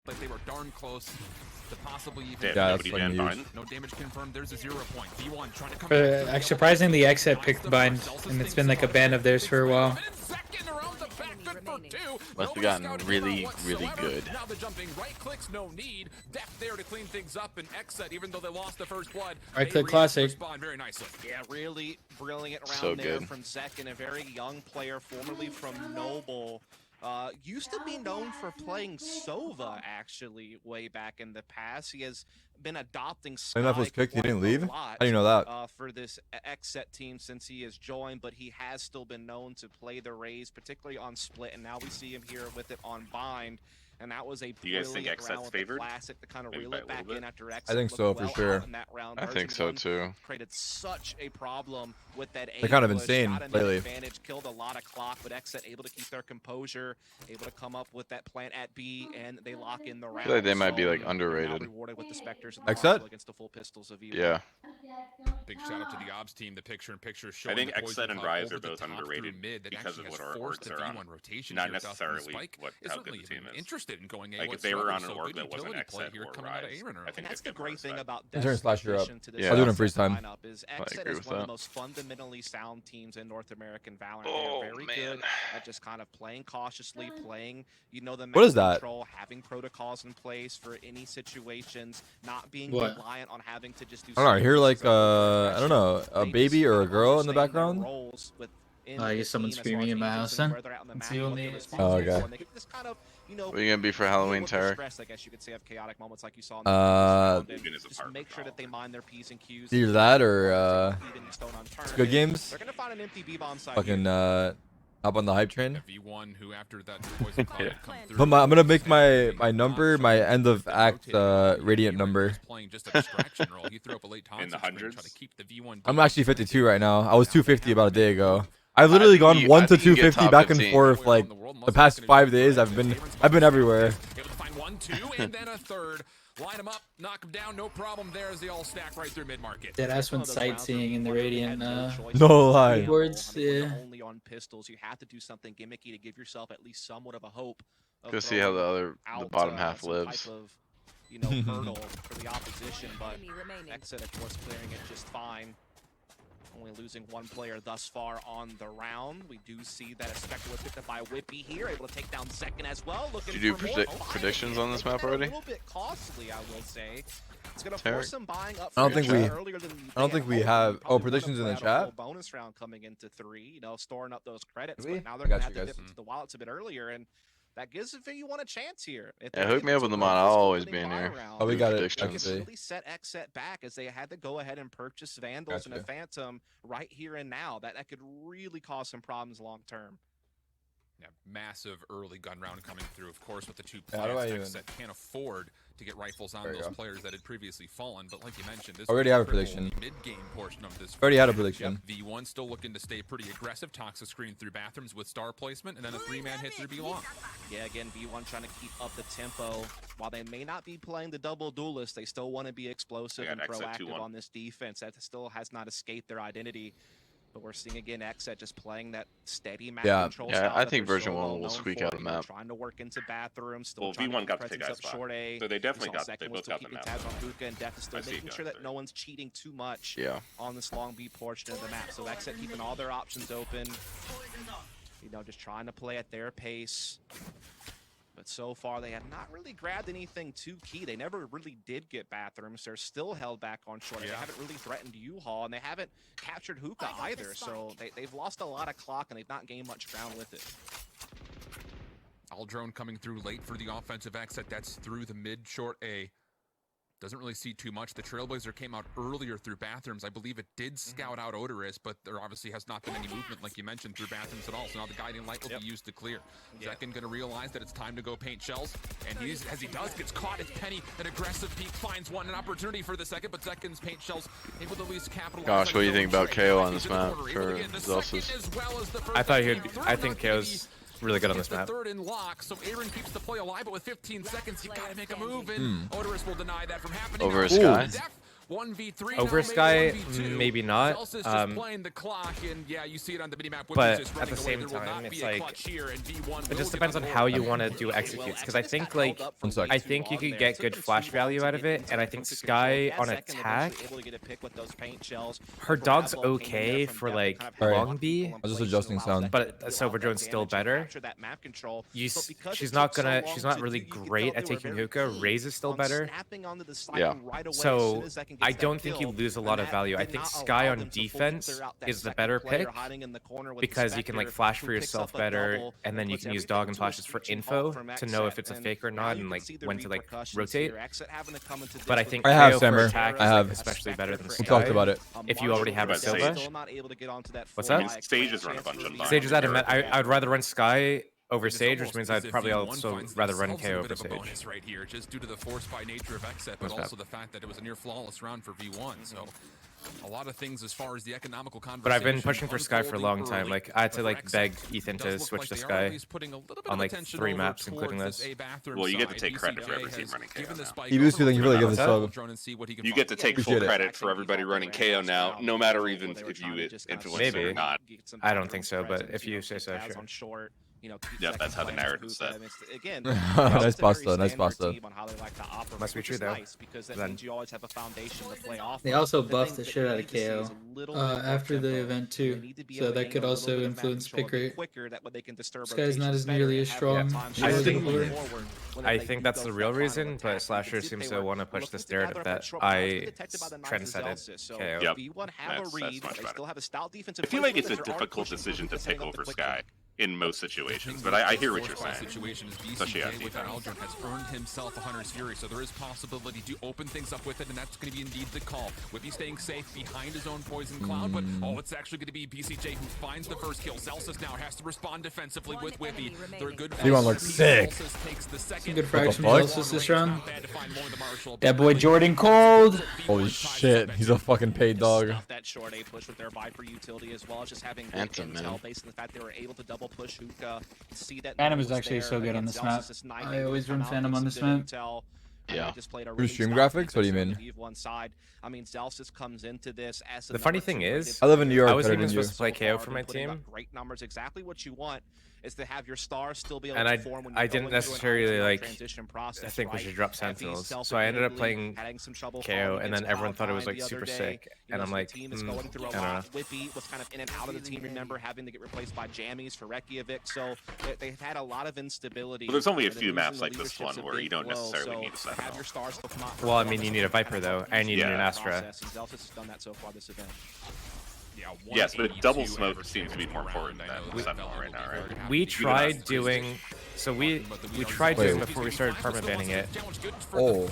But they were darn close to possibly even. Yeah, that's like huge. No damage confirmed. There's a 0 point. V1 trying to come Surprisingly, XSET picked bind, and it's been like a ban of theirs for a while. Must have gotten really, really good. Now the jumping right clicks, no need. Deft there to clean things up, and XSET, even though they lost the first blood, right click classic. Respond very nicely. Yeah, really brilliant round So there good. from Zek, and a very young player, formerly from Noble. Used to be known for playing Sova, actually, way back in the past. He has been adopting Sky When that was kicked, he didn't leave? a How lot, do you know that? for this XSET team since he has joined, but he has still been known to play the Raze, particularly on Split, and now we see him here with it on Bind. And that was a brilliant round with the Classic to kind of reel it back in after XSET. I think so, for sure. In that round. I think so too. Created such a problem with that. They're kind of push, insane got an lately. Advantage, killed a lot of clock, but XSET able to keep their composure, able to come up with that plant at B, and they lock in the round. I feel like they might be So like they're now underrated. rewarded with the Spectres and the XSET? Marvel against the full pistols of V1. Yeah. Big shout out to the Obs team. The picture-in-picture showing I think the Poison XSET and Cloud Rise over are the both top through underrated mid that because of actually what has our forced orgs the are on. V1 rotation Not here. Dustin necessarily Spike what is how good certainly the team is. interested in going A Like if they were on an so org good that wasn't utility play XSET here or coming out of Rise, A-Runner. I And think that's they'd the get more great thing respect. about Turn Dest's slash her up. addition to this Yeah. I'll do it in XSET freeze time. lineup is I XSET agree is with one of that. the most fundamentally sound teams in North American Valorant. Oh, They're very man. good at just kind of playing cautiously, playing, the What map is that? control, having protocols in place for any situations, not being What? reliant on having to just do. I don't know. I hear like sequences of I don't know, a They baby just or a kind of girl in the understand their background. roles within I the guess someone's team as far screaming as in my agents house and then. where they're at on the Let's map see and what what they're they- responsible Oh, okay. for. And they can just kind of, What are you gonna be for deal Halloween, with the Tarik? stress, I guess you could say, of chaotic moments like you saw in the Uh, previous round, and Even as a just part of make the sure that they problem. mind their P's and Q's. Either that or Leaving the stone unturned. good And games. They're gonna find an empty B bomb side Fucking here. hop on the hype train. V1 who after that Poison Cloud had come through. I'm gonna make my number my end of act radiant number. Playing just a distraction role. He threw up a late In the Thompson screen, hundreds? try to keep the V1 I'm actually 52 right now. I was 250 about a day ago. I've I literally think gone you- 1 I to think you get 250 top back and 15. forth like the past 5 days. I've been everywhere. Able to find 1, 2, and then a third. Line them up, knock them down, no problem there as they all stack right through mid-market. That ass One went of those rounds sightseeing where in the you Radiant. had choice No to lie. gamble. Boards, I mean, when yeah. you're only on pistols, you have to do something gimmicky to give yourself at least somewhat of a hope. Of Go see how throwing the out, bottom half some lives. Type of, hurdle for the opposition, but XSET, of course, clearing it just fine. Only losing one player thus far on the round. We do see that a Spectre was picked up by Whippy here, able to take down second as well. Looking Did you do for more. predictions on this They map made that already? A little bit costly, I will say. It's gonna Tarik? force some buying up. I don't front think we- earlier than I don't they think had we hoped. have- We probably predictions in would've the played out a chat? full bonus round coming into 3, storing up those credits. Did we? But now I they're got gonna have you to guys. dip into the wallets a bit earlier, and that gives V1 a chance here. If Yeah, they hook get me up into with a them on. I'll physical always winning be in buy here. round, Oh, we got it. they can Predictions. really set XSET back as they had to go ahead and purchase Vandals and a Gotcha. Phantom right here and now. That could really cause some problems long term. Yeah, massive early gun round coming through, of course, with the two Yeah, how do plants. I even- XSET can't afford to get rifles on There you those go. players that had previously fallen, but like you mentioned, this Already was have a critical prediction. mid-game portion of this. Already had a first match. prediction. V1 still looking to stay pretty aggressive, toxic screen through bathrooms with star placement, and then a 3-man hit through B-Long. Yeah, again, V1 trying to keep up the tempo. While they may not be playing the double duelist, they still want to be explosive They and got XSET proactive 2-1. on this defense. That still has not escaped their identity. But we're seeing again XSET just playing that steady map Yeah. control Yeah, style I that think they're Version so 1 well will known squeak for. out a map. Trying to work into bathrooms, still Well, trying V1 to got keep the take presence out up spot. short A. So they definitely We saw got- second they was both still got the keeping map. tabs on Hookah, and Deft is still I see making it sure got that it. no one's cheating too much Yeah. on this long B portion of the map. So XSET keeping all their options open. Just trying to play at their pace. But so far, they have not really grabbed anything too key. They never really did get bathrooms. They're still held back on short. They haven't really threatened U-Haul, and they haven't captured Hookah either. So they've lost a lot of clock, and they've not gained much ground with it. Aldrone coming through late for the offensive exit. That's through the mid-short A. Doesn't really see too much. The Trailblazer came out earlier through bathrooms. I believe it did scout out Odorous, but there obviously has not been any movement, like you mentioned, through bathrooms at all. So now the guiding light will be used to clear. Zekin going to realize that it's time to go paint shells, and as he does, gets caught. It's Penny, an aggressive peek, finds an opportunity for the second, but Zekin's paint shells able to at least capitalize. Gosh, what do you think about KO on this map Able to for get the Zelsus? second as well as the first. I thought he Came would. through, I think not KO's really good on Gets this map. the third in lock, so Aaron keeps the play alive, but with 15 seconds, you gotta make a move, and Odorous will deny that from happening. Over Now, a Sky. Def 1v3 Over now, Sky, maybe 1v2. maybe not. Zelsis just playing the clock, and yeah, you see it on the minimap. When But he's just at the running away, same there will time, not it's be a like clutch here, and V1 it will just get depends on on the how board. you want to do executes. Because I think like 1 sec. I think you could get good flash value out of it, and I think Sky on attack, her dog's okay for like Alright. long B, I was just adjusting sound. but Silver Drone's still better. She's not really great at taking hookah. Raze is still better. Yeah. So I don't think you lose a lot of value. I think Sky on defense is the better pick because you can like flash for yourself better, and then you can use dog and flashes for info to know if it's a fake or not, and like when to like rotate. But I think I have KO for Sammer. attack I is, have. like, especially better than We Sky. talked about it. If you already have a What about Silva, Sage? what's that? Sage has run a bunch on Sage is at a Barn. I would rather run Sky over It's Sage, almost which means as I'd if probably V1 also finds rather run themselves in KO a over bit of a Sage. bonus right here, just due to the force by nature of XSET, but What's also that? the fact that it was a near flawless round for V1. So a lot of things as far as the economical conversation. But I've been pushing for Sky for a long time. unfolding Like early, I had to but like for beg XSET, Ethan it to does look switch like to they are Sky at least putting a little bit on of like attention 3 over maps, including towards this. A bathroom Well, you get to side. take credit for BCJ every team has running KO given the now. spike You do over feel like you to really the give this drone up. and see what he can You get to find. take full Appreciate it. credit for everybody running KO now, no matter even if you influence it or Maybe. not. I don't think so, but if you say so, sure. Yep, that's how the narrative's set. Nice pasta, nice pasta. Must be true, though. Then. They also buffed the shit out of KO after the event too, so that could also influence pick rate. This guy's not as nearly as strong. I as think- before. I think that's the real reason, but Slasher seems to want to push this narrative that I trendsetted KO. Yep. That's much better. I feel like it's a difficult decision to pick over Sky in most situations, but I hear what you're saying. Situation is Especially on BCJ with defense. Aldrin has earned himself a Hunter's Fury, so there is possibility to open things up with it, and that's going to be indeed the call. Whippy staying safe behind his own poison cloud, but it's actually going to be BCJ who finds the first kill. Zelsis now has to respond defensively with Whippy. They're good. V1 looks sick. Some good frags from fuck? Zelsis this round. That boy Jordan Cold. Holy shit, he's a fucking paid dog. That short A push with their Viper utility as well as just having good Anthem, intel man. based on the fact they were able to double push Hookah. See that Phantom is was actually there. so good on Again, this map. Zelsis is 9 I able always to run come out, Phantom get on some this good map. intel, and Yeah. they just played a Who's really stream solid graphics? What do you defense mean? on the V1 side. I mean, Zelsis comes into this as The funny thing is, I live in New York, I wasn't better even than you. supposed to play KO for my putting up team, great numbers, exactly what you want is to have your stars still be able and to form when I you're didn't going through an necessarily IGL like transition process, think we right? should drop And Sentinels. V So I ended up self-admittedly playing having some trouble KO, falling and then against everyone thought it was Cloud9 like the super other day. sick, You and know, I'm so like, the team is going through a I don't lot. know. Whippy was kind of in and out of the team. Remember having to get replaced by Jammies for Reykjavik, so they've had a lot of instability. But there's only a and few losing maps the like this leadership's one a where you big don't blow, necessarily so need a to Sentinel. have your stars still come out Well, I mean, you need a Viper, though, and you need an Yeah. Astra. process, and Zelsis has done that so far this event. Yes, but double smoke seems to be more important than Sentinel right now, right? We Even tried us, doing, so we tried Wait. doing before we started permabanning it. Oh.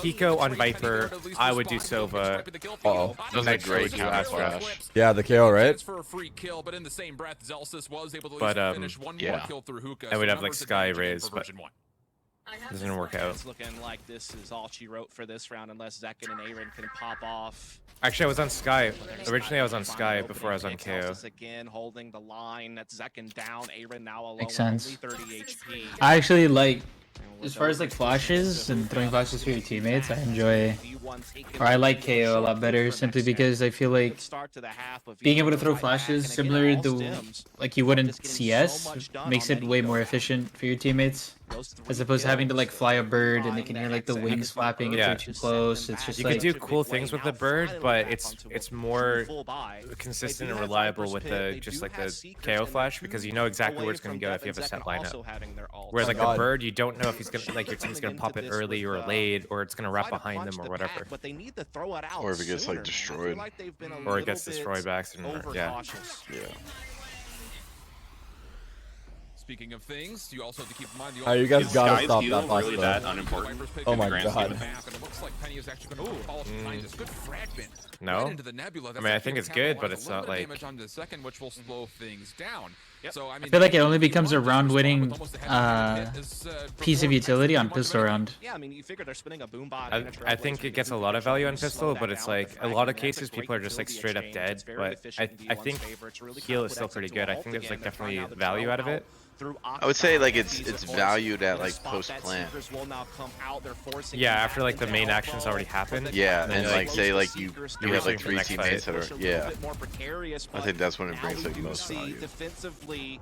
Pico on Viper, I would do Sova. Uh-oh. Those are Next great would do counter Astra. flash. Yeah, the KO, right? For a free kill, but in the same breath, Zelsis was able to But, finish one more yeah. kill through Hookah. And we'd have, like, numbers Sky advantage again Raze, for but- Version 1. Doesn't work out. It's looking like this is all she wrote for this round unless Zekin and Aaron can pop off. Actually, I was on Sky. Originally, I was on Sky before I was on KO. Again, holding the line. That's Zekin down. Aaron now alone. Makes sense. Only 30 HP. I actually like, as far as like flashes and throwing flashes for your teammates, I enjoy, or I like KO a lot better simply because I feel like being able to throw flashes similar to like you would in CS makes it way more efficient for your teammates. As opposed to having to like fly a bird and they can hear like the wings flapping if Yeah. they're too close. It's just You like could do cool things with the bird, but it's more consistent and reliable with the just like the KO flash because you know exactly where it's going to go if you have a set lineup. Whereas like the God. bird, you don't know if he's gonna like your team's gonna pop it early or late, or it's gonna wrap behind them or whatever, But they need to throw it out Or if it gets, like, sooner, man. I feel destroyed. like they've been a or it little gets bit destroyed by accident. Or, yeah. overcautious. Yeah. Speaking of things, you also have to keep in mind the Alright, you guys Is gotta Sky's stop heal that really that pasta. unimportant? Oh in the my grand scheme God. of things? And it looks like Penny is actually going to fall behind this. Good fragment. No? Right into the nebula. I mean, I think it's good, but Capitalize it's a little not bit of like- damage onto the second, which will slow things down. So I feel like it only becomes a round-winning piece of utility on pistol round. Yeah, I mean, you figure they're spinning a boom bot. I think it gets a lot of value on pistol, but it's like a lot of cases people are just like straight up dead. But I think heal is still pretty good. I think there's like definitely value out of it. I would say like it's valued at like post plant. Yeah, after like the main action's already happened. Yeah, and then, like say like you have like for 3 the next teammates fight. that are I think that's when it brings like most value. Defensively,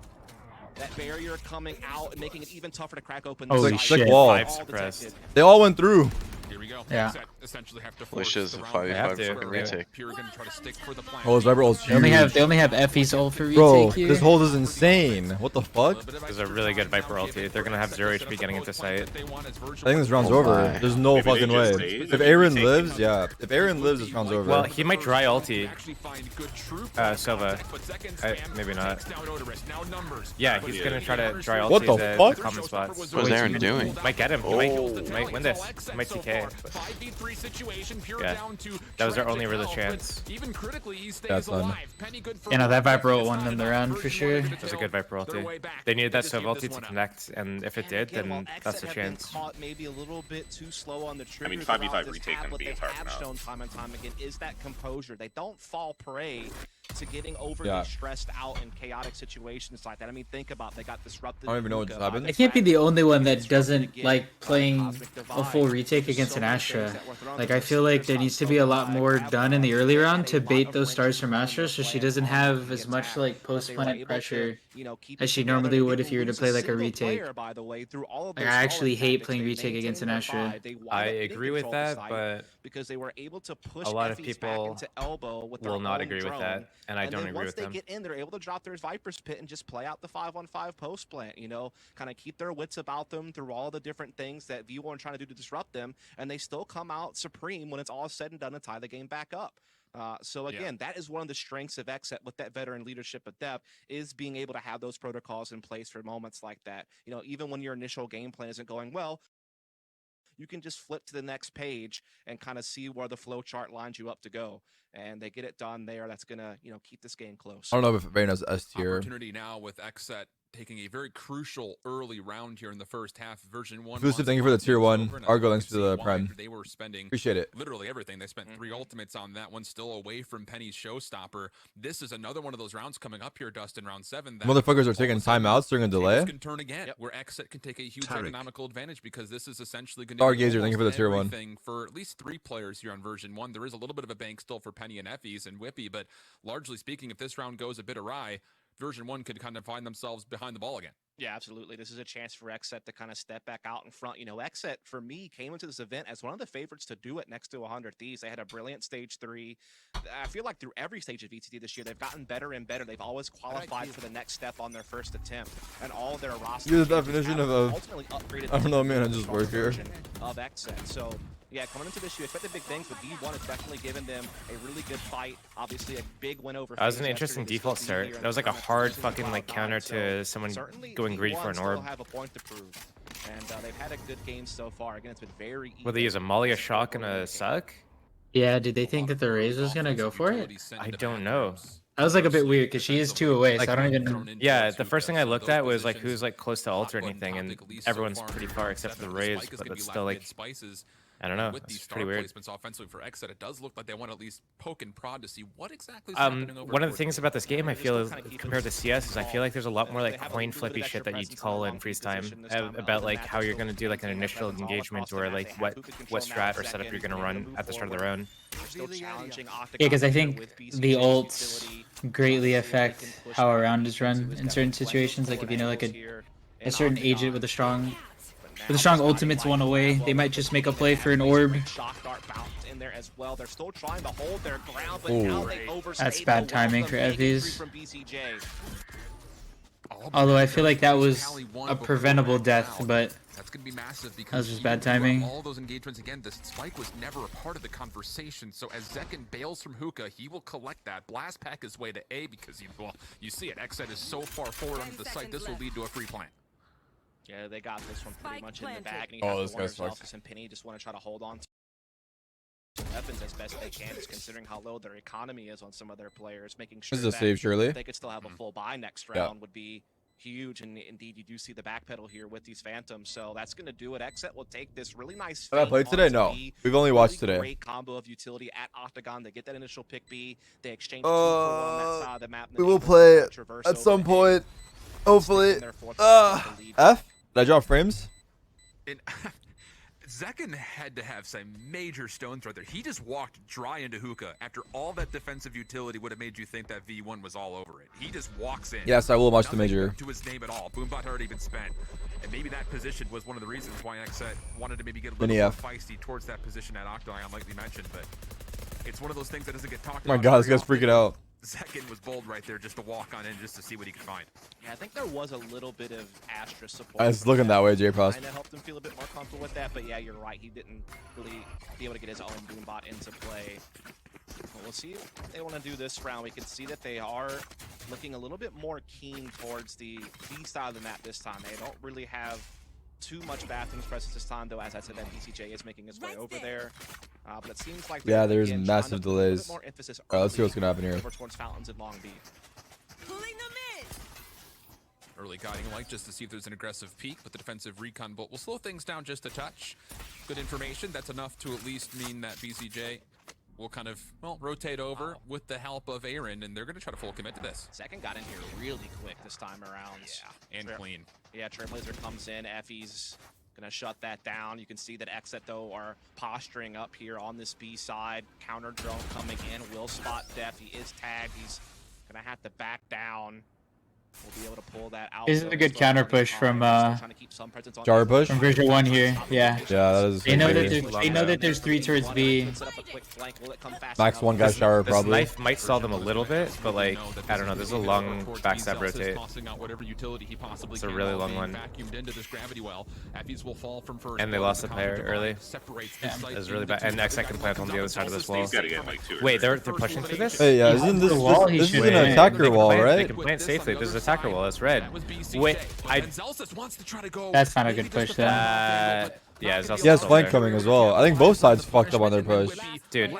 that barrier coming out and making it even tougher to crack open. Holy like shit. slick wall. 5 suppressed. They all went through. Here we go. Yeah. Essentially have to Which force is the a round 5v5 to. fucking retake. Pure gonna try to stick for the plan. Oh, his Viper ult's They only huge. have Effie's ult for retake Bro, here. this hold is insane. What the fuck? This is a really good Viper ulti. They're gonna have 0 HP getting into sight. I think this round's Oh over. my. There's no Maybe they fucking just way. stayed If and Aaron retaken lives, them. yeah. If Aaron lives, this round's over. Well, he might dry ulti. Sova. Maybe not. Yeah, he's gonna try to dry ulti What the the fuck? common spots. What's Aaron doing? Might get him. He might win this. He might TK. Yeah, that was our only real chance. Even critically, he stays That's fun. alive. Penny good for You know, that one. Viper ult won them the round for sure. It was a good Viper ulti. They needed that Sova ulti to connect, and if it did, then that's a chance. Maybe a little bit too slow on the I mean, triggers 5v5 throughout this retake half, can what be they hard have enough. shown time and time again is that composure. They don't fall prey to getting overly Yeah. stressed out in chaotic situations like that. I mean, think about they got disrupted. I don't even know what just happened. I can't be the only one that doesn't like playing a full retake against an Astra. Like, I feel like there needs to be a lot more done in the early round to bait those stars from Astra so she doesn't have as much like post-planet pressure as she normally would if you were to play like a retake. Like, I actually hate playing retake against an Astra. I agree with that, but because they were able to push a lot of Effie's back people into elbow with their will not own agree with drone. that, and I don't then agree once with they them. get in, they're able to drop their Viper's Pit and just play out the 5-on-5 post plant, you know, kind of keep their wits about them through all the different things that V1 are trying to do to disrupt them, and they still come out supreme when it's all said and done and tie the game back up. So again, that is one of the strengths of XSET with that veteran leadership of depth is being able to have those protocols in place for moments like that. You know, even when your initial game plan isn't going well, you can just flip to the next page and kind of see where the flow chart lines you up to go. And they get it done there. That's going to, you know, keep this game close. I don't know if Vayne has S tier. Opportunity now with XSET taking a very crucial early round here in the first half. Version 1. Exclusive, thank you for the tier 1. Argo, thanks for the prime. They were spending Appreciate it. literally everything. They spent 3 ultimates on that one, still away from Penny's showstopper. This is another one of those rounds coming up here, Dustin, round 7. Motherfuckers are taking timeouts during a delay. Can turn again, where XSET can take a huge Tarik. economical advantage because this is essentially going to Stargazer, thank you for the tier 1. everything for at least 3 players here on Version 1. There is a little bit of a bank still for Penny and Effie's and Whippy, but largely speaking, if this round goes a bit awry, Version 1 could kind of find themselves behind the ball again. Yeah, absolutely. This is a chance for XSET to kind of step back out in front. You know, XSET, for me, came into this event as one of the favorites to do it next to 100 Thieves. They had a brilliant stage 3. I feel like through every stage of VCT this year, they've gotten better and better. They've always qualified for the next step on their first attempt. And all their roster You're the definition of a... ultimately upgraded I don't know, man. I just work here. of XSET. So, yeah, coming into this, you expect the big things, but V1 has definitely given them a really good fight. Obviously, a big win over. That was an FaZe interesting yesterday. default start. That was like a hard fucking like counter to someone going greedy for an orb. Have a point to prove. And they've had a good game so far. Again, it's been very easy. Will they use a molly, a shock, and a suck? Yeah, did they think that the Raze was gonna go for it? I don't know. That was like a bit weird because she is 2 away, so I don't even. Yeah, the first thing I looked at was like who's like close to ult or anything, and everyone's pretty far except for the Raze, but it's still like I don't know. With these It's pretty star weird. placements offensively for XSET, it does look like they want to at least poke and prod to see what exactly is happening over One of the towards things the about this game I feel is, compared to CS is I feel like there's a lot more like coin flippy shit that you call in freeze time about like how you're gonna do like an initial engagement or like what strat or setup you're gonna run at the start of the round. Yeah, because I think the ults greatly affect how a round is run in certain situations. Like if you know like a certain agent with a strong ultimate's 1 away, they might just make a play for an orb. That's bad timing for Effie's. Although I feel like that was a preventable death, but that's going to be massive because that was just bad timing. All those engagements again. The spike was never a part of the conversation. So as Zekin bails from hookah, he will collect that. Blast pack his way to A because you see it. XSET is so far forward onto the site. This will lead to a free plant. Yeah, they got this one pretty much in the bag. And Oh, this guy's fucked. and Penny just want to try to hold on to weapons as best they can, just considering how low their economy is on some of their players. Making sure This is a that save, surely. they could still have a full buy next round would be huge, and indeed you do see the backpedal here with these Phantoms, so that's going to do it. XSET will take this really nice Have I played feint today? onto No. B. We've only watched today. Great combo of utility at Octagon. They get that initial pick B. They exchange 2 for 1 on that side of the map. We will play at some point. Hopefully. F? Did I drop frames? Zekken had to have some major stone throw there. He just walked dry into hookah after all that defensive utility would have made you think that V1 was all over it. He just walks in. Yes, I will watch the Nothing major. to his name at all. Boombot had already been spent. And maybe that position was one of the reasons why XSET wanted to maybe get a little more feisty towards that position at Octagon, like we mentioned. But it's one of those things that doesn't get talked about. Oh my god, this guy's freaking out. Zekken was bold right there just to walk on in just to see what he could find. Yeah, I think there was a little bit of Astra support. It's looking that way, J-Prost. Kind of helped him feel a bit more comfortable with that, but yeah, you're right. He didn't really be able to get his own Boombot into play. But we'll see what they want to do this round. We can see that they are looking a little bit more keen towards the B side of the map this time. They don't really have too much Bathrooms presence this time, though. As I said, that BCJ is making his way over there. But it seems like there's again, massive delays. more emphasis Let's see what's gonna happen here. over towards Fountains and Long Beach. Early guiding light just to see if there's an aggressive peek, but the defensive recon bolt will slow things down just a touch. Good information. That's enough to at least mean that BCJ will kind of, well, rotate over with the help of Aaron, and they're going to try to full commit to this. Second got in here really quick this time around. Yeah, and clean. Yeah, Trailblazer comes in. Effie's going to shut that down. You can see that XSET, though, are posturing up here on this B side. Counter drone coming in. Will spot Def. He is tagged. He's going to have to back down. We'll be able to pull that out. This is a good counter push from Jar push? from Version1 here. Yeah. Yeah, that is. They know that there's 3 towards B. Max 1 guy shower This probably. knife might stall them a little bit, but like, I don't know, there's a long backstab rotate. It's a really long one. And they lost a player early. It was really bad. And XSET can plant on the other side of this wall. He's got to get like 2 or Wait, 3. they're pushing for this? Hey, yeah, isn't this, this is an attacker wall, They right? can plant safely. This is attacker wall. It's red. Wait, That's not a good push though. Yeah, He has flank coming as well. I think both sides fucked up on their push. Dude.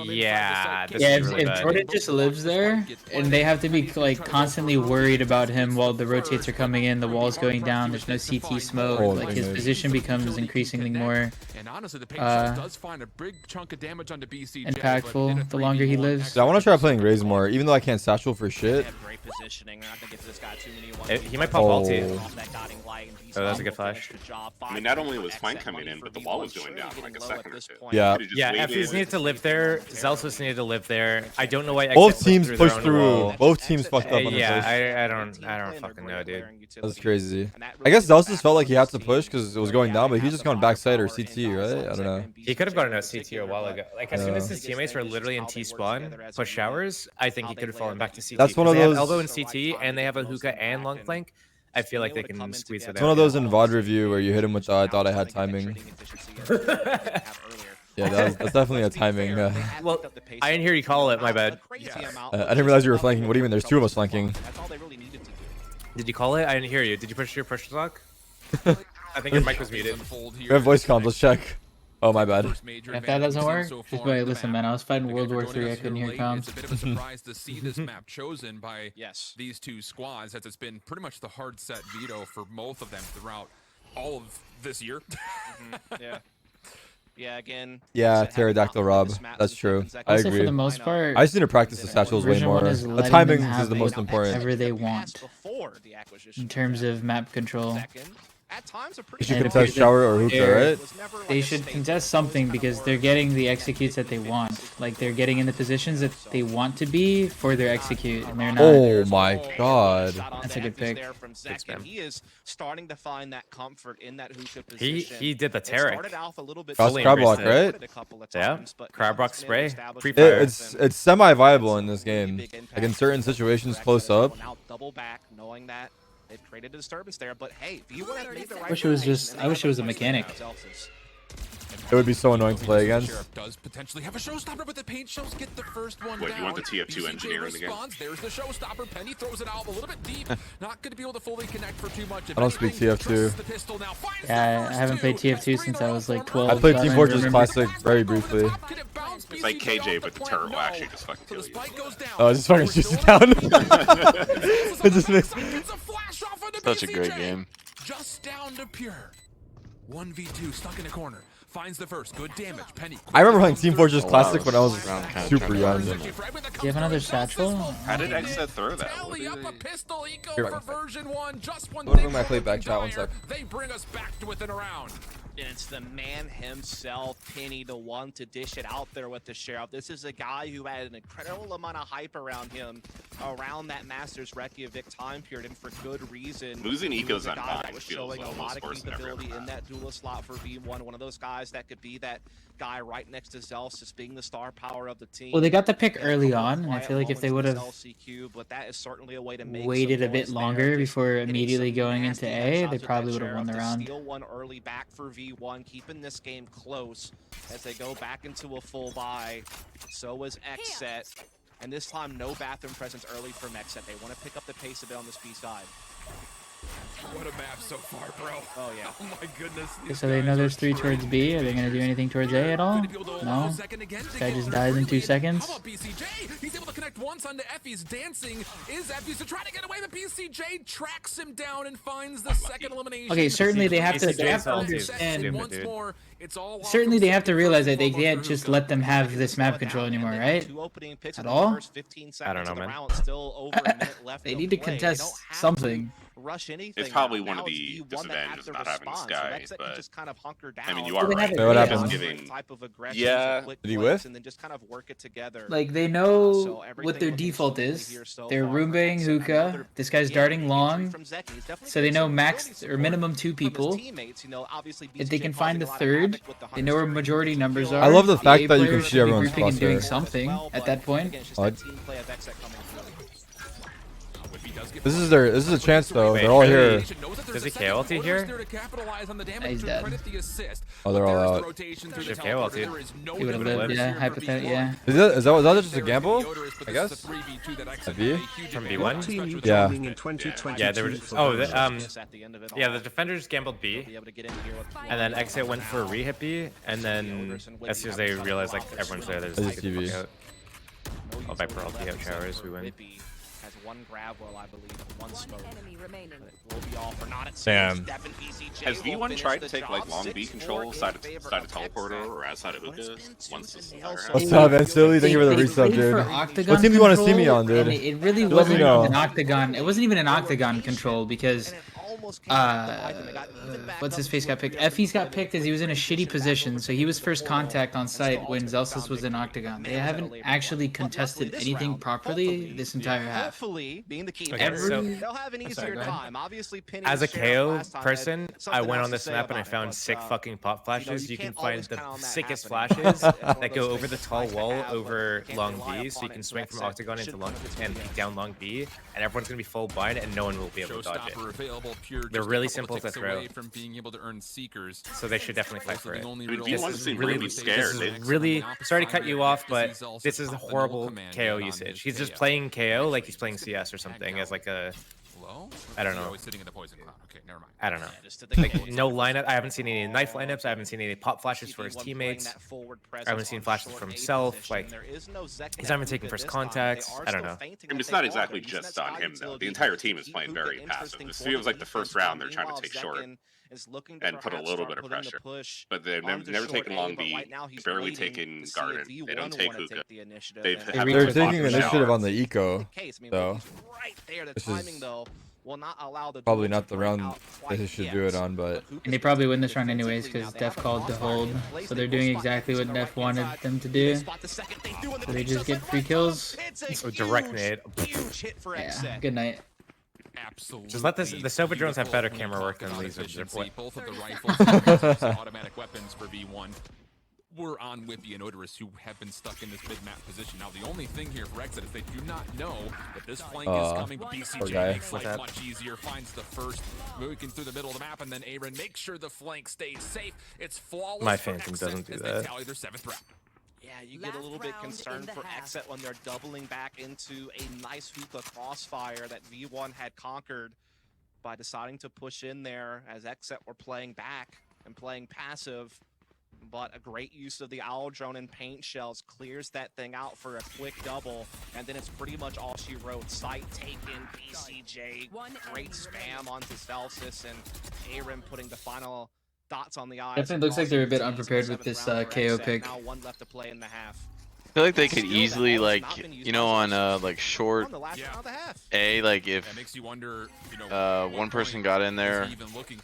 Yeah, this Yeah, is really if bad. Jordan just lives there, and they have to be like constantly worried about him while the rotates are coming in, the wall's going down, there's no CT smoke, Oh, like his goodness. position becomes increasingly more And honestly, the does find a big chunk of damage onto BCJ, impactful the longer he lives. So I want to try playing Raze more, even though I can't satchel for shit. Great positioning. They're not going to give this guy too many He might pop ulti. Oh, that's a good flash. I mean, not only was flank coming in, but the wall was going down for like a second or 2. Yeah. Could've just Yeah, waited. Effie's needed to live there. Zelsus needed to live there. I don't know why Both XSET teams their pushed own through. wall. Both teams fucked up on the push. Yeah, I don't fucking know, dude. That's crazy. I guess Zelsus felt like he had to push because it was going down, but he just gone backside or CT, right? I don't know. He could have gotten a CT a while ago. Like, as soon as his teammates were literally in T-spawn, push showers, I think he could have fallen back to CT. That's one of They have those- elbow and CT, and they have a hookah and long flank. I feel like they can squeeze it It's one of out. those in VOD review where you hit him with I thought I had timing. Yeah, that's definitely a timing. Well, I didn't hear you call it, my bad. I didn't realize you were flanking. What do you mean? There's 2 of us flanking. That's all they really needed to do. Did you call it? I didn't hear you. Did you push your push talk? I think your mic was muted. We have voice comms. Let's check. Oh, my bad. If that doesn't work, just wait. Listen, man, I was fighting World War III. I couldn't hear comms. It's a bit of a surprise to see this map chosen by Yes. these 2 squads, as it's been pretty much the hard set veto for both of them throughout all of this year. Yeah. Yeah, again. Yeah, pterodactyl Rob. That's true. I I'd say for agree. the most part, I just need to practice the satchels way Version more. 1 is The letting timing them is have the most it important. whatever they want Before the acquisition. in terms of map control. Second, at times a You pretty should And contest if shower or hookah, they're- right? They should contest something because they're getting the executes that they want. Like they're getting in the positions that they want to be for their execute, and they're not. Oh my god. That's a good pick. spam. He is starting to find that comfort in that hookah position. He did the It Tarik. started off a little bit Cross slow. crab walk, He right? did it a couple of Yeah. times, but Crab now rock he's been able to spray. establish Pre-fire. It's semi-viable in this game. Like in certain situations close up. Now double back, knowing that they've created a disturbance there, but hey, V1 have made the right I wish it was decision, just- and I they wish have it was a punch mechanic. themselves. It would be so annoying to play against. Sheriff does potentially have a showstopper, but the paint shows get the first one Wait, down. you want the TF2 engineer in the game? There's the showstopper. Penny throws it out a little bit deep. Not going to be able to fully connect for too much. I don't speak TF2. Yeah, I haven't played TF2 since I was like 12. I played so Team don't Fortress remember. Classic very briefly. It's like KJ, but the turret will actually just fucking kill you. Oh, it just fucking shoots it down. It just makes. Such a great game. Just down to pure. 1v2 stuck in a corner. Finds the first. Good damage. Penny. I remember playing Team Fortress Classic when I was Round count, super trying young. to Do you have another satchel? How did XSET throw that? What Tally did up a they- pistol eco Here, for version 1. Just one Look thing at my more playback looking chat, one dire. sec. They bring us back to within a round. And it's the man himself, Penny, the one to dish it out there with the Sheriff. This is a guy who had an incredible amount of hype around him around that Masters Reykjavik time period, and for good reason. Losing He was ecos a on guy mine that was feels showing a almost lot of worse than every other capability in map. that duelist slot for V1. One of those guys that could be that guy right next to Zels, just being the star power of the team. Well, they got the pick He had a early couple of on, and I quiet feel like if they would moments have in this LCQ, but that is certainly a way to make waited some a bit noise there, longer just before hitting immediately some going into nasty A, headshots they with probably that would have won the Sheriff to round. steal one early back for V1, keeping this game close as they go back into a full buy. So is XSET, and this time no bathroom presence early from XSET. They want to pick up the pace a bit on this B side. What a map so far, bro. Oh yeah. Oh my goodness. So they know there's 3 towards B. Are they going to do anything towards A at all? No. Guy just dies in 2 seconds. How about BCJ? He's able to connect once onto Effie's dancing. Is Effie's to try to get away, but BCJ tracks him down and finds the second elimination. Okay, certainly they have to BCJ's understand. stupid, dude. More. It's all Certainly they have to realize that they can't just let them have this map control anymore, right? Two opening picks At in the all? first 15 I don't seconds know, of the man. round. Still over a minute left They to need to play. They contest don't have to something. rush anything. It's probably now. one of Now it's the V1 that have disadvantages to of not having the respond, so Sky, XSET can but just kind of hunker down. I mean, you Well, are they right. have Wait, what It's happens? giving type of aggression, Yeah. some quick Did he plays, whiff? and then just kind of work it together. Like, they So know everything what their looking default smoothly is. here so They're far for roombaying XSET. hookah. Another This guy's big darting injury long. from Zeki. He's definitely So they getting know some max ability or support minimum 2 from his people. teammates. You know, obviously If they BCJ can find a causing lot of third, havoc with the they know where 100 majority streak. numbers Feel are. I love the The fact A that you can players see should be everyone's grouping and doing crosshair. something Well, at but that point. again, it's just What? that team play of XSET coming through. This is a chance though. Wait, They're all really? here. Does he KO ulti here? He's dead. Oh, they're all out. Should KO ulti. He would have lived, yeah. Hypothetically, yeah. Was that just a gamble? I guess. A V? From B1? Yeah. Yeah, there was. Oh, yeah, the defenders gambled B, Be able to get in here with and then XSET went for a re-hit B, and then as soon as they realized like everyone's there, they're just like, TV. "Fuck out." Oh, Viper ulti out showers, we win. Has one grab well, I believe, and one smoke. Enemy remaining. But it will be all for not at Damn. Steph and BCJ Has will V1 finish tried the to take job. like long B 6-4 control in side favor of of teleporter XSET. or outside of But it's hookah been once this is too all soon. around? What's up, man? Silly? Thank you for the They resub, played dude. for What octagon team do you want to see me control, on, dude? and it really Let me wasn't know. an octagon. It wasn't even an octagon control because And it almost came down to the pipe, and they got even back what's up his face to got a picked? 3-on-3 Effie's got with picked as he was in a shitty position, so he was first contact on site when Zelsus was in octagon. They haven't actually contested anything properly this entire half. Hopefully, being the key, Okay, so- they'll have an sorry, easier go ahead. time. Obviously, Penny As was a Sheriff KO last time, person, had I something went else on to this say map and I about it, found but, sick fucking pop flashes. You can can't find always the count on that sickest happening. flashes It's one of that those go over the things tall nice to wall have, but over you can't long rely B, so you upon can it. swing from XSET octagon should into long come to and the down long B, and everyone's gonna be full blind and no one will be able to dodge it. They're really simple to throw. From being able to earn seekers. So they should definitely fight for it. I mean, This V1 is seemed really, really this scared. is They- really. Sorry to cut you off, but this is a horrible KO usage. He's just playing KO like he's playing CS or something as like a. I don't know. Always sitting in the poison cloud. Okay, never mind. I don't know. Just to the Like game. no lineup. I haven't seen any knife lineups. I haven't seen any pop flashes for his CP1 teammates. playing that forward I presence haven't seen on flashes short from A himself. position. Like There is no Zek he's that not even taking movement first this time. contacts. They are I don't still know. feinting I mean, with it's that not ball. exactly They're using just that on sky him though. utility The entire to team is keep playing Hookah very passive. interesting This for feels the like the first defense. round they're trying to Meanwhile, take short Zekin is looking to and put a perhaps little start bit of putting the pressure. push But they've onto never short taken A, long but B, right now he's barely waiting taken to see if Garden. V1 They don't take wanna hookah. the initiative, They've and- had They They're retake taking the initiative shot. on the eco, case. I mean, though. he's right there. The This is timing, though, will not allow the Probably duel not to the break round out they quite should yet. do it on, but And they probably win this round anyways because Def called to hold, so they're doing exactly what Def wanted them to do. So they just get free kills. Oh, direct nade. Huge hit for Yeah, XSET. good night. Absolutely. Just let the Sova drones have better beautiful camera work than Octagon these. efficiency. What? Both of the rifles are automatic weapons for V1. were on Whippy and Odorous, who have been stuck in this mid-map position. Now, the only thing here for XSET is they do not know that this flank is coming, but BCJ makes life much easier, finds the first, moving through the middle of the map, and then Aaron makes sure the flank stays safe. It's flawless. My Phantom doesn't do as that. They tally their 7th round. Yeah, you get a little bit concerned for XSET when they're doubling back into a nice hookah crossfire that V1 had conquered by deciding to push in there as XSET were playing back and playing passive. But a great use of the Owl Drone and paint shells clears that thing out for a quick double, and then it's pretty much all she wrote. Site taken, BCJ, great spam onto Celsius, and Aaron putting the final dots on the eyes. Definitely looks like they're a bit unprepared with this KO pick. Now 1 left to play in the half. I feel like they could easily, like, you know, on like short A, like if makes you wonder, you know, one person got in there and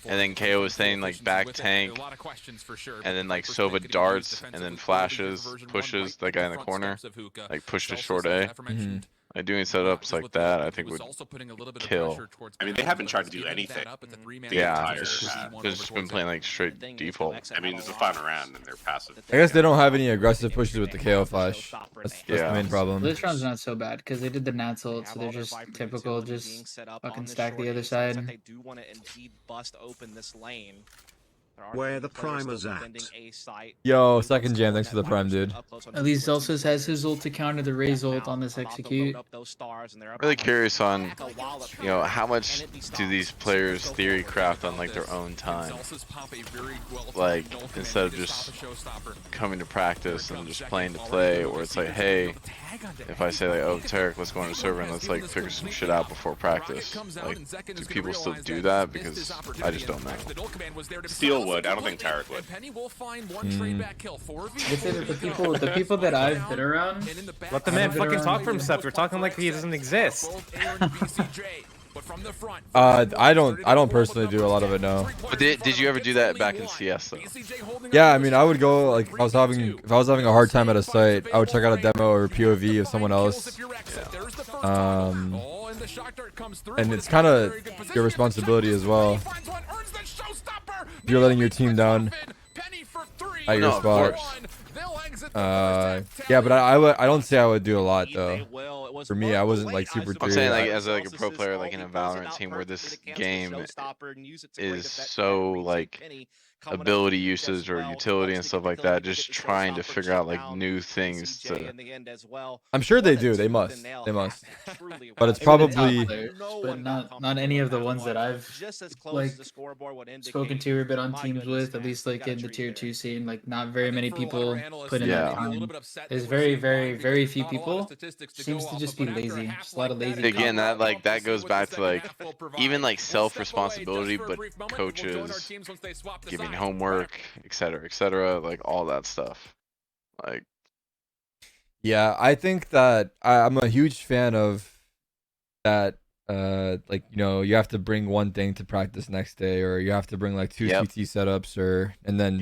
then KO was saying like back tank, and then like Sova darts and then flashes, pushes that guy in the corner, like push to short A. Like doing setups like that, I think would kill. I mean, they haven't tried to do anything. Yeah, they've just been playing like straight default. I mean, it's the final round and they're passive. I guess they don't have any aggressive pushes with the KO flash. That's the main problem. This round's not so bad because they did the Nats ult, so they're just typical, just fucking stack the other side. They do want to indeed bust open this lane. Where the primer's at. Yo, second jam, thanks for the prime, dude. At least Zelsus has his ult to counter the Raze ult on this execute. I'm really curious on, you know, how much do these players theory craft on like their own time? Like instead of just coming to practice and just playing to play, or it's like, hey, if I say like, oh, Tarik, let's go on a server and let's like figure some shit out before practice. Like, do people still do that? Because I just don't know. Steel would. I don't think Tarik would. I'd say that the people that I've been around, Let the man fucking talk for himself. We're talking like he doesn't exist. I don't personally do a lot of it, no. But did you ever do that back in CS though? Yeah, I mean, I would go like if I was having a hard time at a site, I would check out a demo or POV of someone else. And it's kind of your responsibility as well. If you're letting your team down at your spot. Yeah, but I don't say I would do a lot though. For me, I wasn't like super. I'm saying like as like a pro player, like in a Valorant team where this game is so like ability usage or utility and stuff like that, just trying to figure out like new things to. I'm sure they do. They must. But it's probably. But not any of the ones that I've like spoken to or been on teams with. At least like in the tier 2 scene, like not very many people put in that time. There's very few people. Seems to just be lazy. Just a lot of lazy. Again, that goes back to like even like self-responsibility, but coaches giving homework, etc., like all that stuff. Like, yeah, I think that I'm a huge fan of that. Like, you know, you have to bring one thing to practice next day, or you have to bring like 2 CT setups, and then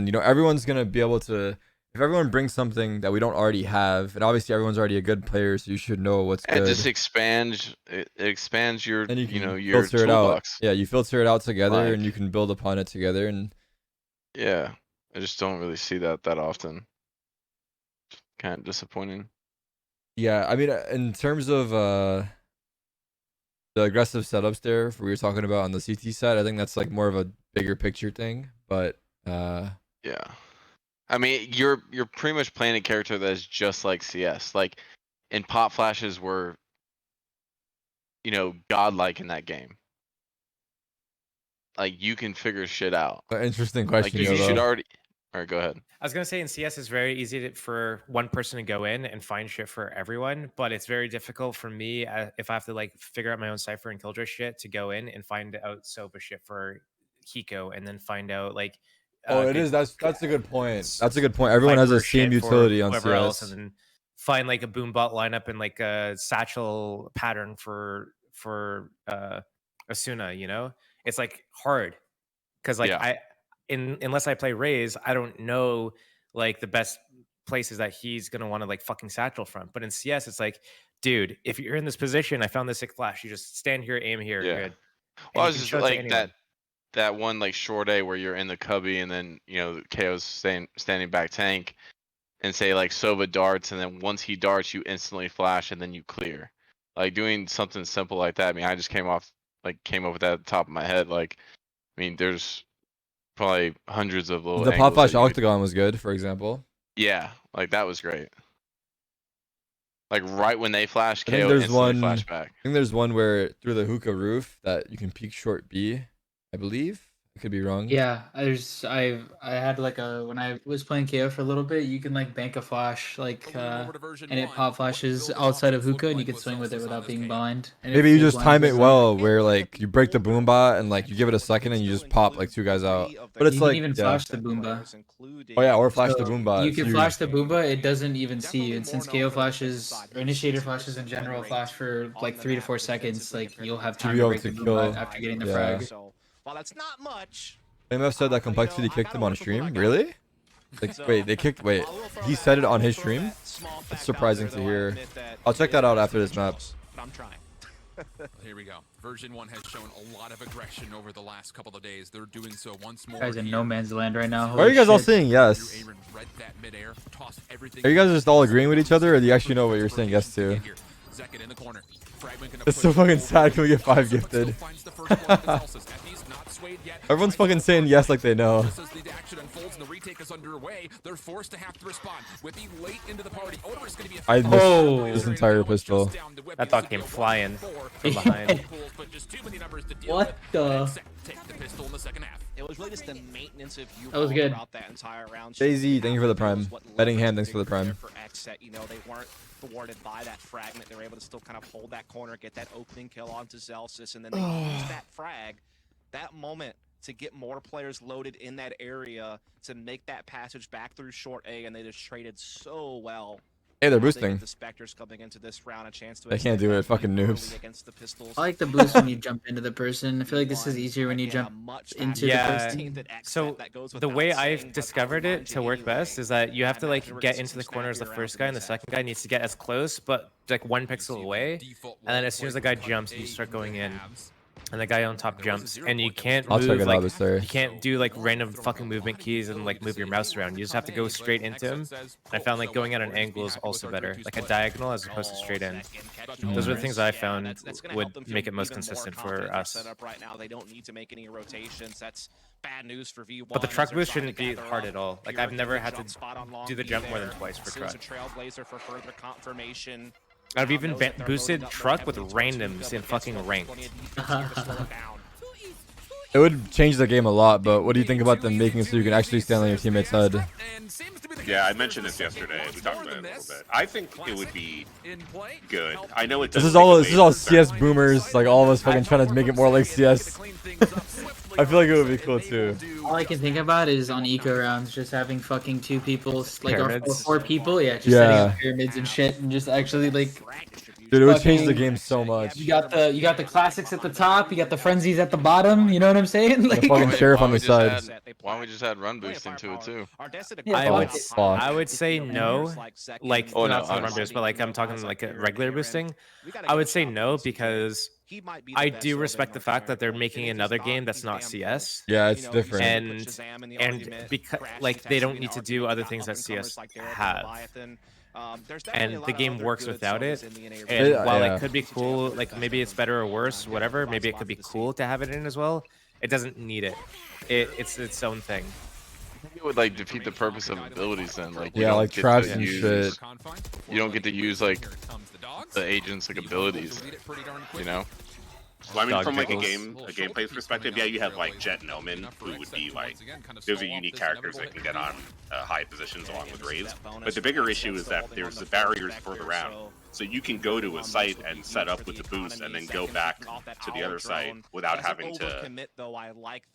you know, everyone's gonna be able to. If everyone brings something that we don't already have, and obviously everyone's already a good player, so you should know what's good. It just expands your, and you know, your filter it out. toolbox. Yeah, you filter it out together, and you can build upon it together. And yeah, I just don't really see that often. Kind of disappointing. Yeah, I mean, in terms of the aggressive setups there, we were talking about on the CT side, I think that's like more of a bigger picture thing. But yeah. I mean, you're pretty much playing a character that's just like CS. Like, and pop flashes were, you know, godlike in that game. Like, you can figure shit out. Interesting question. Like, you should already. All right, go ahead. I was gonna say in CS it's very easy for one person to go in and find shit for everyone, but it's very difficult for me if I have to like figure out my own cipher and killjoy shit to go in and find out Sova shit for Hiko, and then find out like. It is. That's a good point. That's a good point. Everyone has the same utility on CS. Else, and then find like a boom bot lineup and like a satchel pattern for Asuna. You know, it's like hard because like unless I play Raze, I don't know like the best places that he's gonna want to like fucking satchel from. But in CS, it's like, dude, if you're in this position, I found this sick flash. You just stand here, aim here. Yeah. Good. Well, I was just like that. that one like short A where you're in the cubby and then you know KO's standing back tank, and say like Sova darts, and then once he darts, you instantly flash and then you clear. Like doing something simple like that. I mean, I just came up with that at the top of my head. Like, I mean, there's probably hundreds of little. The pop angles flash that you could- octagon was good, for example. Yeah, like that was great. Like right when they flash, I think KO there's instantly one. flash back. I think there's one where through the hookah roof that you can peek short B. I believe. I could be wrong. Yeah, I had like when I was playing KO for a little bit, you can like bank a flash like and it pop flashes outside of hookah and you can swing with it without being blind. And Maybe it you full just time blinds it as well, where like you break the boom bot and like you give it a second and you just pop like 2 guys out. But it's You like can even yeah. flash the boomba. Oh yeah, or flash So the boom bot. You It's can huge. flash the boomba, it doesn't even see you. And since KO flashes or initiator flashes in general flash for like 3 to 4 seconds, like you'll have time be to able break to the kill. boomba after getting the Yeah. frag. So while that's not much, MF said that Complexity kicked him on stream. Really? Like, wait, they kicked. Wait, he said it on his stream. That's surprising to hear. I'll check that out after this map. but I'm trying. Here we go. Version 1 has shown a lot of aggression over the last couple of days. They're doing so once more. Guys in here. no man's land right now. Why are you guys all shit. saying yes? Aaron read that midair, tossed everything. Are you guys just all agreeing with each other, or do you actually know what you're saying yes to? Zekkit in the corner. Fragment gonna It's push so fucking forward. sad. Can we get 5 gifted? Finds the first blood of Zelsis. Effie's not swayed yet. Everyone's fucking saying yes like they know. Just as the action unfolds and the retake is underway, they're forced to have to respond. Whippy late into the party. Odor is going to be I Oh. missed this entire pistol. That thought came flying from behind. What the? Take the pistol in the second half. It was really just the maintenance of you That was good. throughout that entire round. Jay-Z, thank you for the prime. Was what led Betting hand, them thanks for the to prepare prime. For XSET, you know, they weren't thwarted by that fragment. They were able to still kind of hold that corner, get that opening kill onto Zelsis, and then they used that frag, that moment, to get more players loaded in that area to make that passage back through short A, and they just traded so well. Hey, they're Now they boosting. give the Spectres coming into this round a chance to They can't do it, extend fucking early noobs. against the Pistols. I like the boost when you jump into the person. I feel like this is easier when you jump into Yeah. the person. So the way I've discovered it to work best is that you have to like get into the corner as the first guy, and the second guy needs to get as close, but like 1 pixel away. And then as soon as the guy jumps, you start going in. And the guy on top jumps, and you can't I'll check move it like out, sir. you can't do like random fucking movement keys and like move your mouse around. You just have to go straight into him. And I found like going at an angle is also better, like a diagonal as opposed to straight in. Those are the things I found would make it most consistent for us. Right now, they don't need to make any rotations. That's bad news for V1. But the truck boost shouldn't be hard at all. Like I've never had to do the jump more than twice for truck. Trailblazer for further confirmation. I've even boosted truck with randoms in fucking ranked. It would change the game a lot, but what do you think about them making it so you can actually stand on your teammate's head? Yeah, I mentioned this yesterday. We talked about it a little bit. I think it would be good. I know it This doesn't is all make a major CS boomers, like all of us fucking trying to make it more like CS. I feel like it would be cool too. All I can think about is on eco rounds, just having fucking 2 people, like or Pyramids. 4 people, yeah, just Yeah. setting up pyramids and shit, and just actually like Dude, it would change the fucking- game so much. you got the classics at the top, you got the frenzies at the bottom. You know what I'm saying? The Like, fucking sheriff on the side. Why don't we just add run boosting to it too? Yeah, I Oh, would fuck. I would say no. Like Oh, no, not for run honestly. boost, but like I'm talking like a regular boosting. I would say no because I do respect the fact that they're making another game that's not CS. Yeah, it's different. And because like they don't need to do other things that CS have. And the game works without it. And while yeah. it could be cool, like maybe it's better or worse, whatever, maybe it could be cool to have it in as well. It doesn't need it. It's its own thing. It would like defeat the purpose of abilities then. Like you Yeah, don't like get traps to and use- shit. You don't get to use like the agents like abilities. You know? Well, I mean, Dog from like a jiggles. gameplay perspective, yeah, you have like Jet and Omen, who would be like, those are unique characters that can get on high positions along with Raze. But the bigger issue is that there's the barriers further around. So you can go to a site and set up with the boost and then go back to the other site without having to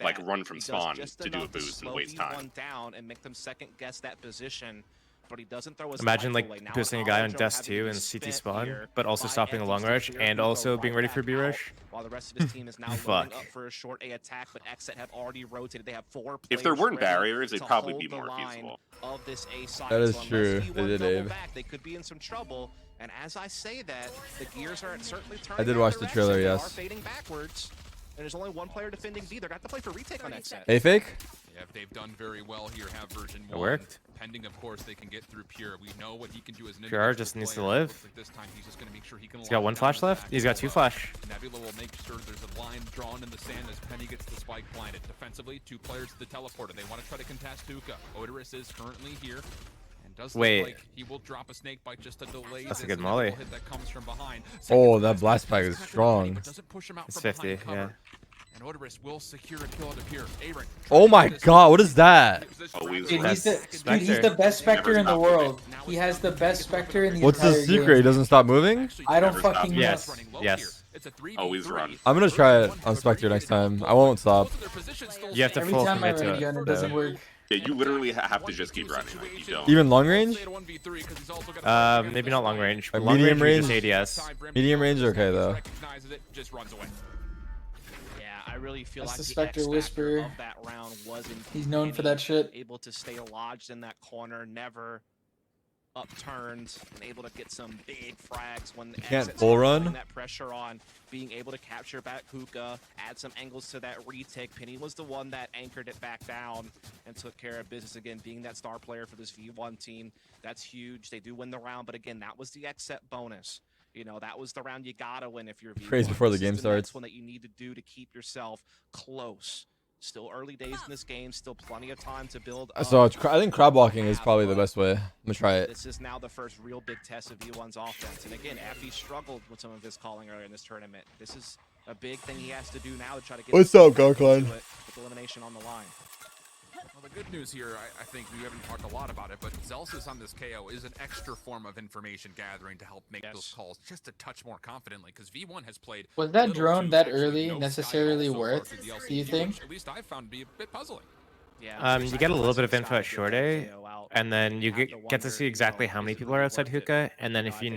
like run from spawn to do a boost and waste time. And make them second guess that position. But he doesn't throw his Imagine life away. like Now boosting a guy on Alejandro Dust having to 2 be and CT spent spawn, here but also by stopping a long NTC rush here. and He'll also go being ready for right B back rush. out, while the rest of his team is now Fuck. loading up for a short A attack, but XSET have already rotated. They have 4 If there players weren't ready barriers, they'd to probably hold be the more line feasible. of this A side. That is So unless true. V1 They did, double Abe. back, they could be in some trouble. And as I say that, the gears are certainly turning. I did in watch their the trailer, direction. They yes. are fading backwards. there's only one player defending B. They're going to have to play for retake on XSET. A fake. Yeah, they've done very well here. Have version 1. It worked. Pending, of course, they can get through Pure. We know what he can do as an Pure just needs to live. Like this time, he's just going to make sure he can. He's got one flash left. He's got 2 flash. Nebula will make sure there's a line drawn in the sand as Penny gets the spike blinded. Defensively, 2 players to the teleporter. They want to try to contest Hookah. Odorous is currently here. Does wait, like he will drop a snake bite just a delay. That's a good molly. Hit that comes from behind. Oh, that blast pack is strong. It's 50, yeah. And Odorous will secure a kill to Pure. Aaron, oh my god, what is that? Always Dude, run. he's the best Spectre in the world. He has the best Spectre in the What's the entire secret? game. He doesn't stop moving? I don't Never stop. fucking know. Yes, yes. Always run. I'm gonna try it on Spectre next time. I won't stop. You have to Every full time I commit run to gun, it. it doesn't work. Yeah, you literally have to just keep running. Like, you don't. Even long range? Maybe not long range. Like Long medium range, range? ADS. Medium range, okay though. Yeah, I really feel That's like the Spectre Whisperer. of that round was in He's known for that shit. Able to stay lodged in that corner, never upturned, and able to get some big frags when the Can't exits full are run? putting that pressure on, being able to capture back Hookah, add some angles to that retake. Penny was the one that anchored it back down and took care of business again, being that star player for this V1 team. That's huge. They do win the round, but again, that was the XSET bonus. You know, that was the round you gotta win if you're V1. Praise before the This is game next starts. one that you need to do to keep yourself close. Still early days in this game, still plenty of time to build up. So I think crab walking is probably the best way. I'm gonna try it. This is now the first real big test of V1's offense. And again, Effie struggled with some of his calling earlier in this tournament. This is a big thing he has to do now to try to get What's up, back into Garkline? it with elimination on the line. Well, the good news here, I think we haven't talked a lot about it, but Zelsis on this KO is an extra form of information gathering to help make those calls just a touch more confidently, because V1 has played. Was that little drone to that actually early no necessarily Sky also worth, far through the do you LCQ, think? which at least I found to be a bit puzzling. Yeah, You get a little bit of info at short A, and then you get to see exactly how many people are outside Hookah, and then if you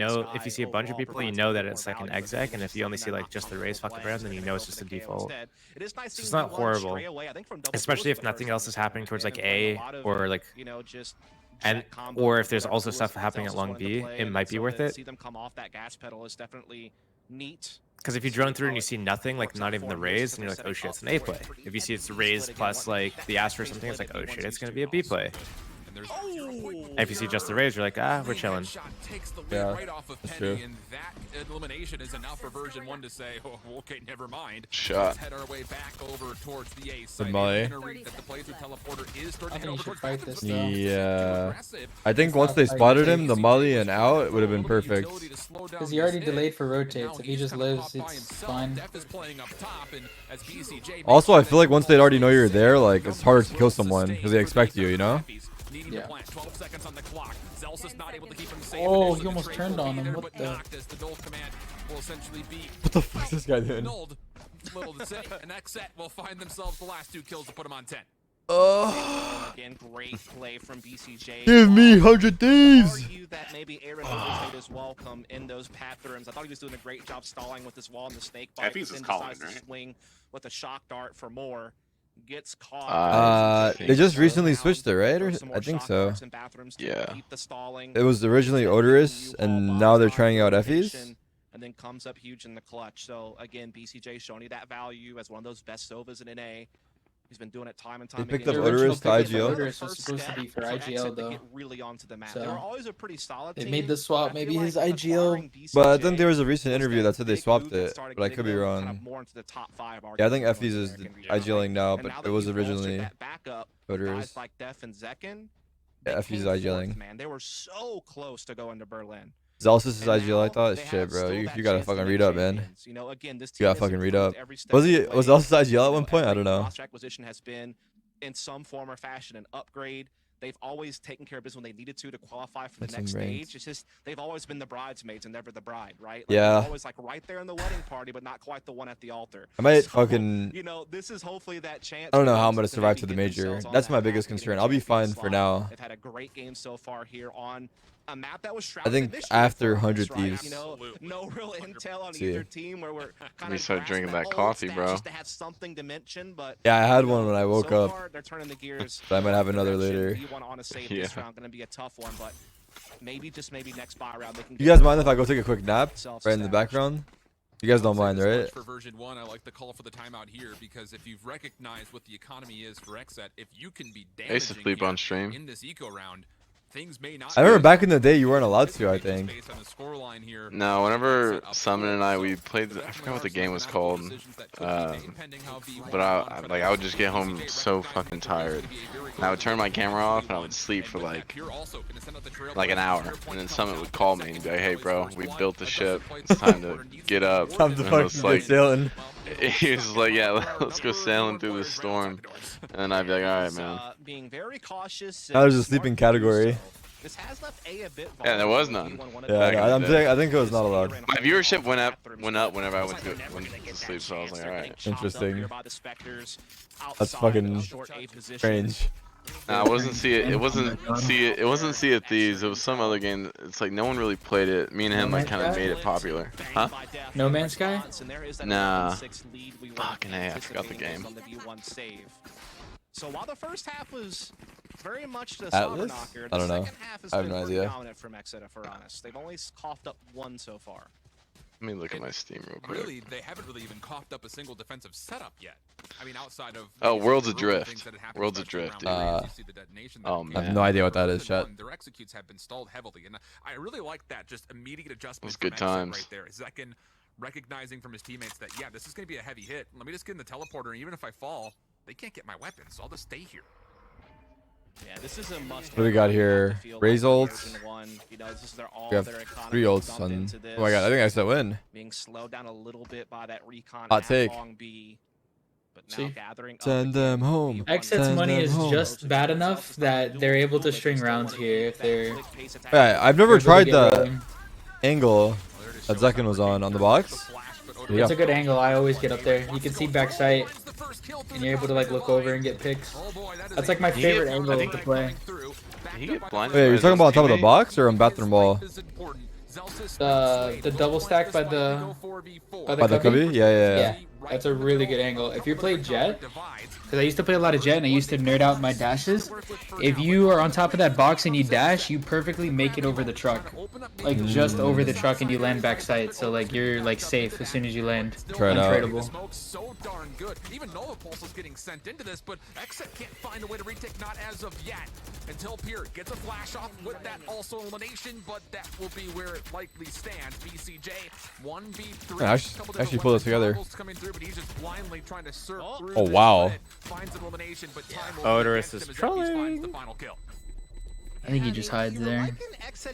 see a bunch of people, you know that it's like an exec, and if you only see like just the Rays fucking around, then you know it's just a default. It's just not horrible, especially if nothing else is happening towards like A or like or if there's also stuff happening at long B, it might be worth it. See them come off that gas pedal is definitely neat. Because if you drone through and you see nothing, like not even the Rays, and you're like, oh shit, it's an A play. If you see it's the Rays plus like the Astra or something, it's like, oh shit, it's gonna be a B play. And if you see just the Rays, you're like, ah, we're chilling. Yeah, that's true. And that elimination is enough for version 1 to say, oh, okay, never mind. Shot. Let's head our way back over towards the A site. molly. That the playthrough teleporter is starting I to think you head should over fight towards this, the though. Yeah. I think once they spotted him, the molly and out, it would have been perfect. Because he already delayed for rotates. If he just lives, it's fine. Also, I feel like once they already know you're there, like it's harder to kill someone because they expect you, you know? Yeah. 12 seconds on the clock. Zelsis not able to keep him safe. Oh, he almost turned on him. What the? Will essentially be What the fuck is this guy doing? nulled. Little to say, and XSET will find themselves the last 2 kills to put him on 10. Again, great play from BCJ. Give me 100 thieves! Argue that maybe Aaron made his welcome in those pathrooms. I thought he was doing a great job stalling with this wall and the snake bite. Effie's Then is calling, decides to right? swing with a shock dart for more. Gets caught. They just recently switched it, right? Or I think so. Yeah. It was originally Odorous, and now they're trying out Effie's. And then comes up huge in the clutch. So again, BCJ showing you that value as one of those best Sovas in NA. He's been doing it time and time They picked again. up Odorous to IGL. Odorous was supposed to be for IGL though. Really onto the map. So, they were always a pretty solid they team, made the swap. but I Maybe feel his like IGL. acquiring But I BCJ think there was a recent interview that said they big swapped move that it, started but I getting could be them kind wrong. of more into the top 5 Yeah, I think arguably Effie's in is American IGLing now, And but now it that was you've bolstered originally that backup, Odorous. guys like Def and Zekken, Yeah, they Effie's came forth, IGLing. man. They were so close to going to Berlin. Zelsis is And IGL, I now thought. they have Shit, bro. still You that gotta chance to fucking make read up, man. champions. You know, again, this You gotta team has fucking read improved up. every step Was of he? the Was way. Zelsis IGL at one point? I Every don't know. roster acquisition has been in some form or fashion an upgrade. They've always taken care of business when they needed to qualify for the That's next some ranked. stage. It's just they've always been the bridesmaids and never the bride, right? Like, Yeah. they're always like right there in the wedding party, but not quite the one at the altar. I might So, fucking. You know, this is hopefully that chance. I don't know for how I'm them gonna survive to the maybe get major. themselves on That's that my path biggest to getting concern. a I'll be champion fine for slot. now. They've had a great game so far here on a map that was I shrouded think in mystery after for us, 100 right? Thieves. You know, no real intel on See. either team where we're kind me of start drinking that old coffee, stats bro. just to have something to mention, but Yeah, I had you one know, when I woke so up. far, they're turning the gears. But I might have in another direction. later. You want to save Yeah. this round, going to be a tough one, but maybe just maybe next buy round they can. You guys mind if I go take a quick nap right in the Self-established. background? You guys don't mind, right? For version 1, I like the call for the timeout here because if you've recognized what the economy is for XSET, if you can be damaging Sleep on stream. in this eco round, things may not. I remember back in the day you weren't allowed to, I think. No, whenever Summon and I played, I forgot what the game was called. But I would just get home so fucking tired. And I would turn my camera off and I would sleep for like an hour. And then Summon would call me and be like, "Hey bro, we built the ship. It's time to get up." Time to fucking get sailing. He was like, "Yeah, let's go sailing through the storm." And I'd be like, "All right, man." Being very cautious. That was a sleeping category. This has left A bit Yeah, there was none. Yeah, I think it was not allowed. My viewership went up whenever I went to sleep, so I was like, all right. Interesting. That's fucking strange. Nah, it wasn't see it. It wasn't see it thieves. It was some other game. It's like no one really played it. Me and him like kind of made it popular. Huh? No Man's Sky? Nah. Fucking A, I forgot the game. So while the first half was very much the Atlas? knocker, I don't know. second half has I have been no pretty idea. dominant from XSET, if we're honest. They've only coughed up one so far. Let me look at my Steam real quick. Really, they haven't really even coughed up a single defensive setup yet. I mean, outside of Oh, Worlds Adrift. Worlds Adrift, dude. Oh man. I have no idea what that is, chat. Their executes have been stalled heavily, and I really like that. Just immediate adjustment. Those good from XSET times. right there. Zekin recognizing from his teammates that yeah, this is going to be a heavy hit. Let me just get in the teleporter, and even if I fall, they can't get my weapon, so I'll just stay here. Yeah, this is a must. What do we got here? Raise ults. You know, this is all We have their economy 3 ults on. Oh my god, I think I said win. being slowed down a little bit by that recon Hot at take. Long B, but now See? gathering up Send again. them home. XSET's Send money them is home. just bad enough that they're able to string rounds here if they're. Yeah, I've never able to tried get the rolling. angle that Zekin was on the box. Yeah. It's a good angle. I always get up there. You can see backside, and you're able to like look over and get picks. That's like my favorite angle to play. Did he get blinded Wait, by you're talking about on top of the teammate? box or on bathroom wall? The double stack by the By the cubby? Yeah. Yeah, that's a really good angle. If you play Jet, because I used to play a lot of Jet and I used to nerd out my dashes, if you are on top of that box and you dash, you perfectly make it over the truck. Like just over the truck and you land backside, so like you're like safe as soon as you land. Try it out. Untradeable. So darn good. Even Nova Pulse is getting sent into this, but XSET can't find a way to retake, not as of yet. Until Pier gets a flash off with that also elimination, but that will be where it likely stands. BCJ 1v3. Yeah, actually pull it together. Coming through, but he's just blindly trying to surf through Oh this wow. unit, finds an elimination, but time will Odorous be against is him as he finds trolling. the final kill. I think he just hides there.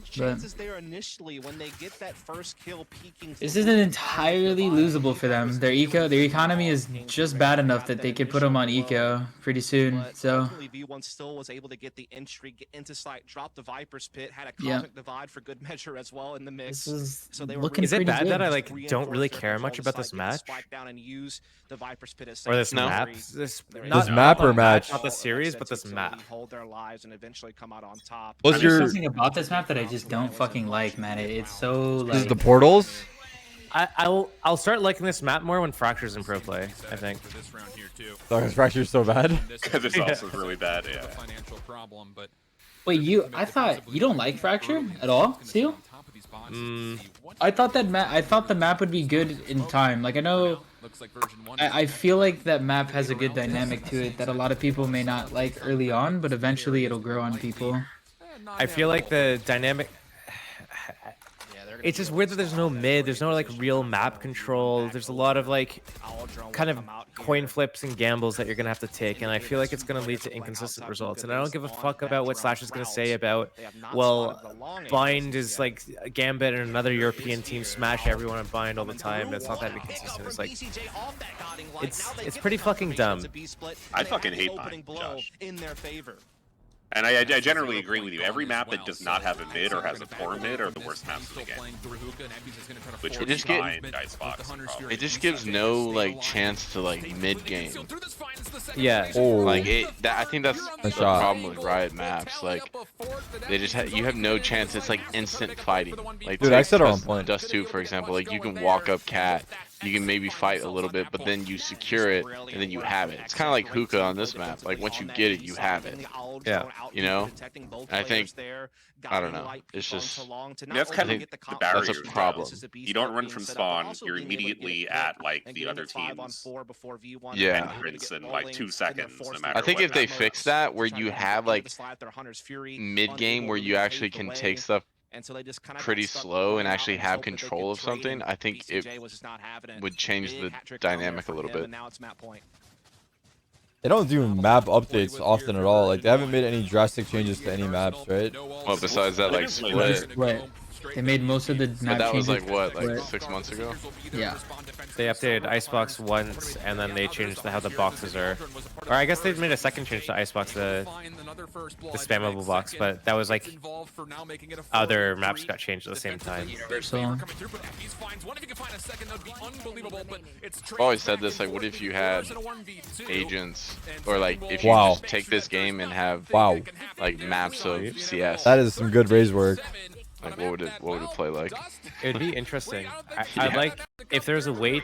Chances there initially when they get that first kill peeking. This isn't entirely losable for them. Their economy is just bad enough that they could put them on eco pretty soon. So V1 still was able to get the entry, get into sight, drop the Viper's Pit, had a Yeah. cosmic divide for good measure as well in the mix. this is So they were looking Is it pretty bad good. that I like don't really care much about this match? Or this No. map? This map or match? Not the series, but this map. Hold their lives and eventually come out on top. What's There's your something about this map that I just don't fucking like, man. It's so This is like the portals? I'll start liking this map more when Fracture's in pro play, I think. For this round here too. Darkness Fracture's so bad. This also is really bad, yeah. Financial problem, but wait, I thought you don't like Fracture at all, Seal? I thought the map would be good in time. Like I know, looks like version 1. I feel like that map has a good dynamic to it that a lot of people may not like early on, but eventually it'll grow on people. I feel like the dynamic. It's just weird that there's no mid, there's no like real map control. There's a lot of like kind of coin flips and gambles that you're gonna have to take, and I feel like it's gonna lead to inconsistent results. And I don't give a fuck about what Slash is gonna say about, well, Bind is like Gambit and another European team smash everyone and Bind all the time. That's not that inconsistent. It's like it's pretty fucking dumb. I fucking hate Bind, Josh. In their favor. And I generally agree with you. Every map that does not have a mid or has a poor mid are the worst maps in the game. Which would just be get- fine, Icebox. probably. It just gives no like chance to like mid game. Yeah. Oh, Like I think that's the shot. problem with Riot maps. Like they just you have no chance. It's like instant fighting. Like Dude, take I said it on point. Dust 2 for example. Like you can walk up cat you can maybe fight a little bit, but then you secure it and then you have it. It's kind of like hookah on this map. Like once you get it, you have it. Yeah. You know? I think, I don't know. It's just, That's kind of the barrier. that's a problem. You don't run from spawn. You're immediately at like the other team's Yeah. entrance in like 2 seconds, no matter I think what if they happens. fix that, where you have like mid game where you actually can take stuff pretty slow and actually have control of something, I think it would change the dynamic a little bit. They don't do map updates often at all. Like they haven't made any drastic changes to any maps, right? Well, besides that, like split. Split. They made most of the But map that was changes. like what, like Split. 6 months ago? Yeah. They updated Icebox once, and then they changed how the boxes are. Or I guess they made a second change to Icebox, the spammable box, but that was like other maps got changed at the same time. So I've always said this, like what if you had agents, or like if you Wow. just take this game and have Wow. like maps of CS, That is some good Raze work. like what would it play like? It'd be interesting. I'd like if there's a way